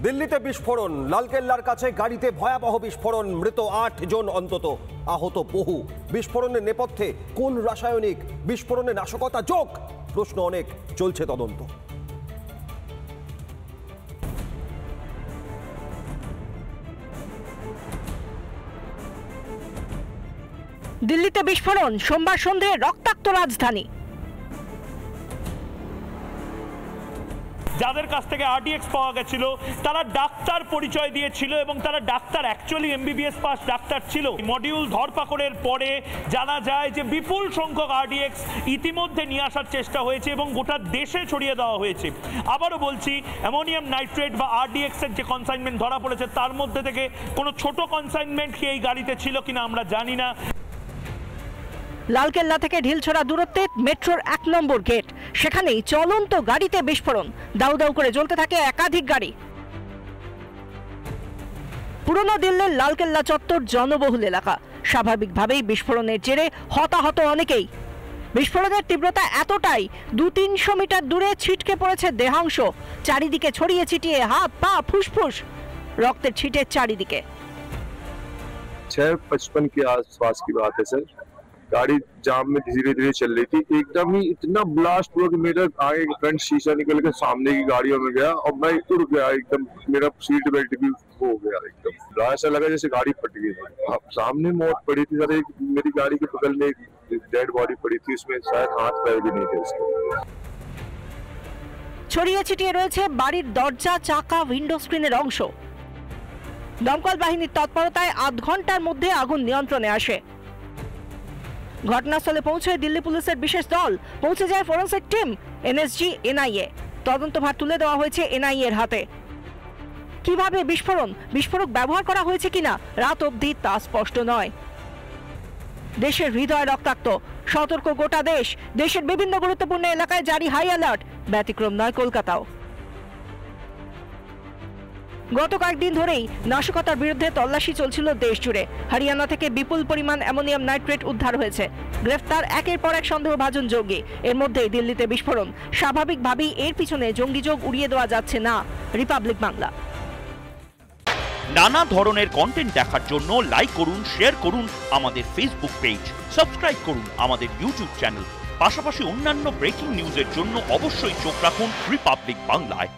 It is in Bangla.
দিল্লিতে বিস্ফোরণ, লালকেল্লার কাছে গাড়িতে ভয়াবহ বিস্ফোরণ, মৃত ৮ জন অন্তত, আহত বহু। বিস্ফোরণের নেপথ্যে কোন রাসায়নিক? বিস্ফোরণে নাশকতা যোগ? প্রশ্ন অনেক, চলছে তদন্ত। দিল্লিতে বিস্ফোরণ, সোমবার সন্ধে রক্তাক্ত রাজধানী। যাদের কাছ থেকে RDX পাওয়া গেছিল তারা ডাক্তার পরিচয় দিয়েছিল এবং তারা doctor, actually MBBS pass doctor ছিল। মডিউল ধরপাকড়ের পরে জানা যায় যে বিপুল সংখ্যক RDX ইতিমধ্যে নিয়ে আসার চেষ্টা হয়েছে এবং গোটা দেশে ছড়িয়ে দেওয়া হয়েছে। আবারও বলছি, অ্যামোনিয়াম নাইট্রেট বা RDX এর যে কনসাইনমেন্ট ধরা পড়েছে তার মধ্যে থেকে কোনো ছোট কনসাইনমেন্ট কি এই গাড়িতে ছিল কিনা আমরা জানি না। লালকেল্লা থেকে ঢিলছড়া দূরত্বে মেট্রোর ১ নম্বর গেট, সেখানেই চলন্ত গাড়িতে বিস্ফোরণ। দাউ দাউ করে জ্বলতে থাকে একাধিক গাড়ি। পুরনো দিল্লির লালকেল্লা চত্বর জনবহুল এলাকা, স্বাভাবিকভাবেই বিস্ফোরণের জেরে হতাহত অনেকেই। বিস্ফোরণের তীব্রতা এতটাই ২০০-৩০০ মিটার দূরে ছিটকে পড়েছে দেহাংশ, চারিদিকে ছড়িয়ে ছিটিয়ে হাত পা ফুসফুস, রক্তের ছিটের চারিদিকে। 6:55 के आसपास की बात है सर। गाड़ी जाम में धीरे धीरे चल रही थी, एकदम ही इतना ब्लास्ट हुआ कि मेरा आगे फ्रंट शीशा निकल के सामने की गाड़ियों में गया और मैं उड़ गया एकदम। मेरा सीट बेल्ट भी हो गया एकदम। ऐसा लगा जैसे गाड़ी फट गई। सामने मौत पड़ी थी सर, एक मेरी गाड़ी के बगल में एक डेड बॉडी पड़ी थी, उसमें शायद हाथ पैर भी नहीं थे उसके। ছড়িয়ে ছিটিয়ে রয়েছে বাড়ির দরজা, চাকা, উইন্ডো স্ক্রিনের অংশ। দমকল বাহিনীর তৎপরতায় আধ ঘন্টার মধ্যে আগুন নিয়ন্ত্রণে আসে। ঘটনাস্থলে পৌঁছায় দিল্লি পুলিশের বিশেষ দল, পৌঁছে যায় ফরেনসিক টিম, NSG, NIA। তদন্তভার তুলে দেওয়া হয়েছে NIA এর হাতে। কিভাবে বিস্ফোরক ব্যবহার করা হয়েছে কিনা রাত অবধি তা স্পষ্ট নয়। দেশের হৃদয় রক্তাক্ত, সতর্ক গোটা দেশ। দেশের বিভিন্ন গুরুত্বপূর্ণ এলাকায় জারি হাই অ্যালার্ট, ব্যতিক্রম নয় কলকাতাও। গত কয়েকদিন ধরেই নাশকতার বিরুদ্ধে তল্লাশি চলছিল দেশ জুড়ে। হরিয়ানা থেকে বিপুল পরিমাণ অ্যামোনিয়াম নাইট্রেট উদ্ধার হয়েছে। গ্রেফতার একের পর এক সন্দেহভাজন জঙ্গি। এর মধ্যেই দিল্লিতে বিস্ফোরণ। স্বাভাবিকভাবেই এর পিছনে জঙ্গি যোগ উড়িয়ে দেওয়া যাচ্ছে না। রিপাবলিক বাংলা। নানা ধরনের কন্টেন্ট দেখার জন্য লাইক করুন, শেয়ার করুন আমাদের ফেসবুক পেজ, সাবস্ক্রাইব করুন আমাদের ইউটিউব চ্যানেল। পাশাপাশি অন্যান্য ব্রেকিং নিউজের জন্য অবশ্যই চোখ রাখুন রিপাবলিক বাংলায়।